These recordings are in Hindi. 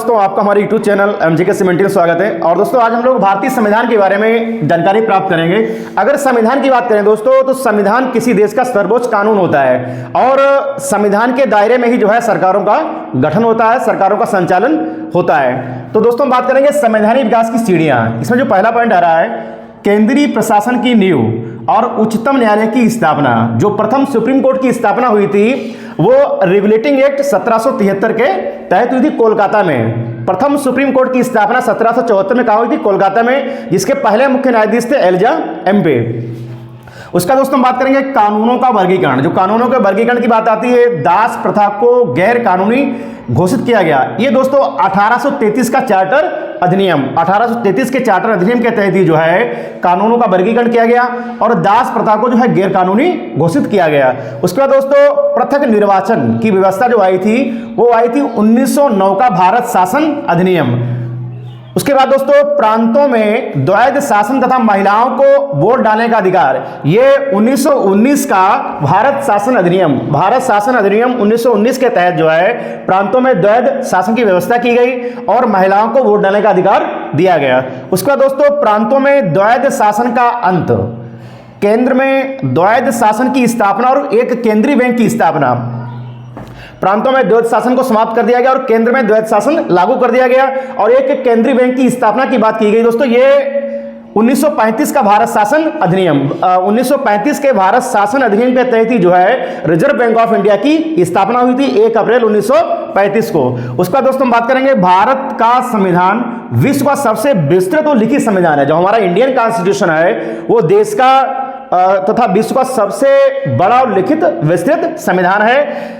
दोस्तों, आपका हमारे YouTube चैनल एमजीके सीमेंटी में स्वागत है। और दोस्तों, आज हम लोग भारतीय संविधान के बारे में जानकारी प्राप्त करेंगे। अगर संविधान की बात करें दोस्तों, तो संविधान किसी देश का सर्वोच्च कानून होता है और संविधान के दायरे में ही जो है सरकारों का गठन होता है, सरकारों का संचालन होता है। तो दोस्तों, हम बात करेंगे संवैधानिक विकास की सीढ़ियां। इसमें जो पहला पॉइंट आ रहा है, केंद्रीय प्रशासन की नींव और उच्चतम न्यायालय की स्थापना। जो प्रथम सुप्रीम कोर्ट की स्थापना हुई थी वो रेगुलेटिंग एक्ट 1773 के तहत हुई थी कोलकाता में। प्रथम सुप्रीम कोर्ट की स्थापना 1774 में कहाँ हुई थी? कोलकाता में, जिसके पहले मुख्य न्यायाधीश थे एलिजा एम्पे। उसका दोस्तों हम बात करेंगे कानूनों का वर्गीकरण। जो कानूनों के वर्गीकरण की बात आती है, दास प्रथा को गैर कानूनी घोषित किया गया। ये दोस्तों 1833 का चार्टर अधिनियम, 1833 के चार्टर अधिनियम के तहत ही जो है कानूनों का वर्गीकरण किया गया और दास प्रथा को जो है गैर कानूनी घोषित किया गया। उसके बाद दोस्तों पृथक निर्वाचन की व्यवस्था जो आई थी वो आई थी 1909 का भारत शासन अधिनियम। उसके बाद दोस्तों प्रांतों में द्वैध शासन तथा महिलाओं को वोट डालने का अधिकार, ये 1919 का भारत शासन अधिनियम, भारत शासन अधिनियम 1919 के तहत जो है प्रांतों में द्वैध शासन की व्यवस्था की गई और महिलाओं को वोट डालने का अधिकार दिया गया। उसके बाद दोस्तों प्रांतों में द्वैध शासन का अंत, केंद्र में द्वैध शासन की स्थापना और एक केंद्रीय बैंक की स्थापना। प्रांतों में द्वैध शासन को समाप्त कर दिया गया और केंद्र में द्वैध शासन लागू कर दिया गया और एक केंद्रीय बैंक की स्थापना की बात की गई। दोस्तों ये 1935 का भारत शासन अधिनियम, 1935 के भारत शासन अधिनियम के तहत ही जो है रिजर्व बैंक ऑफ इंडिया की स्थापना हुई थी 1 अप्रैल 1935 को। उसका दोस्तों हम बात करेंगे, भारत का संविधान विश्व का सबसे विस्तृत और लिखित संविधान है। जो हमारा इंडियन कॉन्स्टिट्यूशन है वो देश का तथा विश्व का सबसे बड़ा और लिखित विस्तृत संविधान है।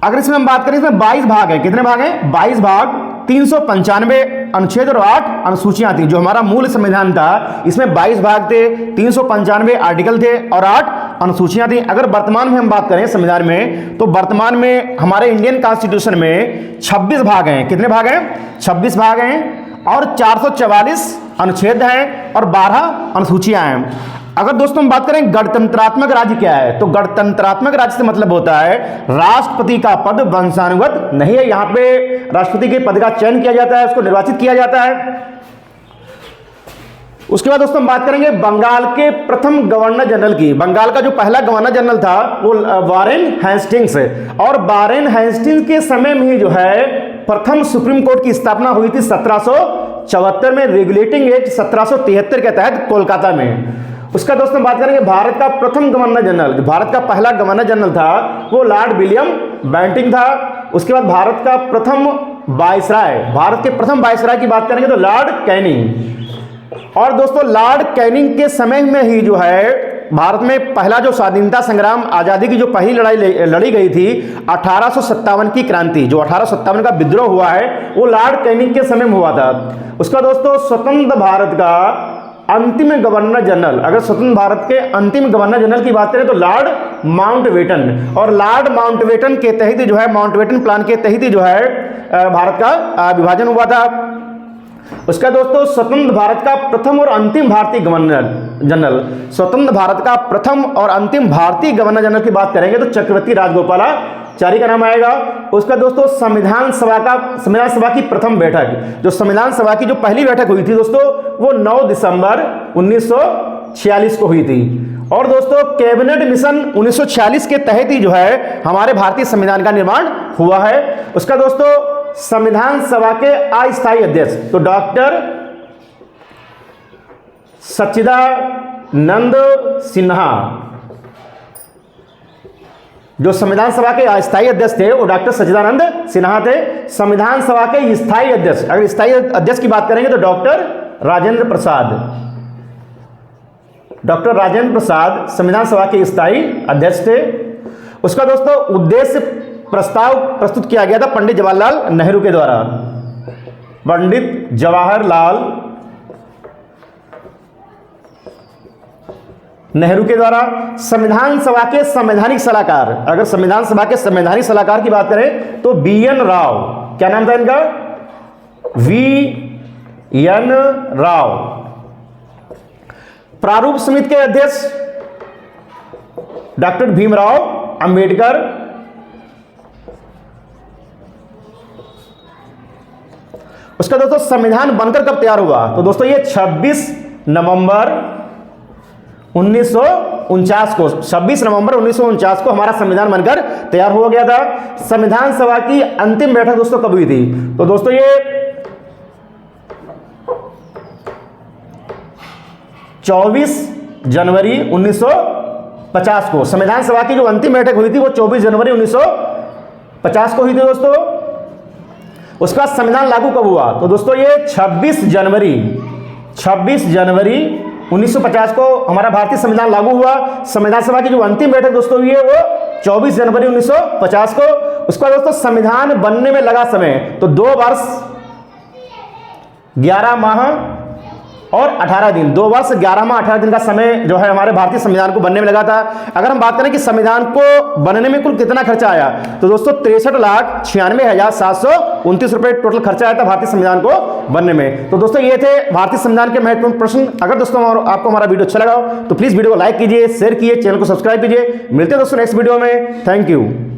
अगर इसमें हम बात करें, इसमें 22 भाग है। कितने भाग हैं? 22 भाग, 395 अनुच्छेद और 8 अनुसूचियां थी। जो हमारा मूल संविधान था इसमें 22 भाग थे, 395 आर्टिकल थे और 8 अनुसूचियां थी। अगर वर्तमान में हम बात करें संविधान में, तो वर्तमान में हमारे इंडियन कॉन्स्टिट्यूशन में 26 भाग हैं। कितने भाग हैं? 26 भाग हैं और 444 अनुच्छेद हैं और 12 अनुसूचियां हैं। अगर दोस्तों हम बात करें गणतंत्रात्मक राज्य क्या है, तो गणतंत्रात्मक राज्य से मतलब होता है राष्ट्रपति का पद वंशानुगत नहीं है। यहां पे राष्ट्रपति के पद का चयन किया जाता है, उसको निर्वाचित किया जाता है। उसके बाद दोस्तों हम बात करेंगे बंगाल के प्रथम गवर्नर जनरल की। बंगाल का जो पहला गवर्नर जनरल था वो वारेन हेस्टिंग्स है और वारेन हेस्टिंग्स के समय में ही जो है प्रथम सुप्रीम कोर्ट की स्थापना हुई थी 1774 में, रेगुलेटिंग एक्ट 1773 के तहत कोलकाता में। उसका दोस्तों बात करेंगे भारत का प्रथम गवर्नर जनरल, जो भारत का पहला गवर्नर जनरल था वो लॉर्ड विलियम बेंटिंग था। उसके बाद भारत का प्रथम वायसराय, भारत के प्रथम वायसराय की बात करेंगे तो लॉर्ड कैनिंग। और दोस्तों लॉर्ड कैनिंग के समय में ही जो है भारत में पहला जो स्वाधीनता संग्राम, आजादी की जो पहली लड़ाई लड़ी गई थी 1857 की क्रांति, जो 1857 का विद्रोह हुआ है वो लॉर्ड कैनिंग के समय में हुआ था। उसका दोस्तों स्वतंत्र भारत का अंतिम गवर्नर जनरल, अगर स्वतंत्र भारत के अंतिम गवर्नर जनरल की बात करें तो लॉर्ड माउंटबेटन, और लॉर्ड माउंटबेटन के तहत जो है, माउंटबेटन प्लान के तहत जो है भारत का विभाजन हुआ था। उसका दोस्तों स्वतंत्र भारत का प्रथम और अंतिम भारतीय गवर्नर जनरल, स्वतंत्र भारत का प्रथम और अंतिम भारतीय गवर्नर जनरल की बात करेंगे तो चक्रवर्ती राजगोपालाचारी का नाम आएगा। उसका दोस्तों संविधान सभा की प्रथम बैठक, जो संविधान सभा की जो पहली बैठक हुई थी दोस्तों वो 9 दिसंबर 1946 को हुई थी। और दोस्तों कैबिनेट मिशन 1946 के तहत ही जो है हमारे भारतीय संविधान का निर्माण हुआ है। उसका दोस्तों संविधान सभा के अस्थायी अध्यक्ष तो डॉक्टर सच्चिदानंद सिन्हा, जो संविधान सभा के अस्थायी अध्यक्ष थे वो डॉक्टर सच्चिदानंद सिन्हा थे। संविधान सभा के स्थायी अध्यक्ष, अगर स्थायी अध्यक्ष की बात करेंगे तो डॉक्टर राजेंद्र प्रसाद, डॉक्टर राजेंद्र प्रसाद संविधान सभा के स्थायी अध्यक्ष थे। उसका दोस्तों उद्देश्य प्रस्ताव प्रस्तुत किया गया था पंडित जवाहरलाल नेहरू के द्वारा, पंडित जवाहरलाल नेहरू के द्वारा। संविधान सभा के संवैधानिक सलाहकार, अगर संविधान सभा के संवैधानिक सलाहकार की बात करें तो BN राव, क्या नाम था इनका? VN राव। प्रारूप समिति के अध्यक्ष डॉक्टर भीमराव अंबेडकर। उसका दोस्तों संविधान बनकर कब तैयार हुआ? तो दोस्तों ये 26 नवंबर 1949 को, 26 नवंबर 1949 को हमारा संविधान बनकर तैयार हो गया था। संविधान सभा की अंतिम बैठक दोस्तों कब हुई थी? तो दोस्तों ये 24 जनवरी 1950 को संविधान सभा की जो अंतिम बैठक हुई थी वो 24 जनवरी 1950 को हुई थी दोस्तों। उसका संविधान लागू कब हुआ? तो दोस्तों ये 26 जनवरी 1950 को हमारा भारतीय संविधान लागू हुआ। संविधान सभा की जो अंतिम बैठक दोस्तों हुई है वो 24 जनवरी 1950 को। उसका दोस्तों संविधान बनने में लगा समय तो 2 वर्ष 11 माह और 18 दिन, 2 वर्ष 11 माह 18 दिन का समय जो है हमारे भारतीय संविधान को बनने में लगा था। अगर हम बात करें कि संविधान को बनने में कुल कितना खर्चा आया, तो दोस्तों 63,96,729 रुपए टोटल खर्चा आया था भारतीय संविधान को बनने में। तो दोस्तों ये थे भारतीय संविधान के महत्वपूर्ण प्रश्न। अगर दोस्तों आपको हमारा वीडियो अच्छा लगा तो प्लीज वीडियो को लाइक कीजिए, शेयर कीजिए, चैनल को सब्सक्राइब कीजिए। मिलते हैं दोस्तों नेक्स्ट वीडियो में। Thank you.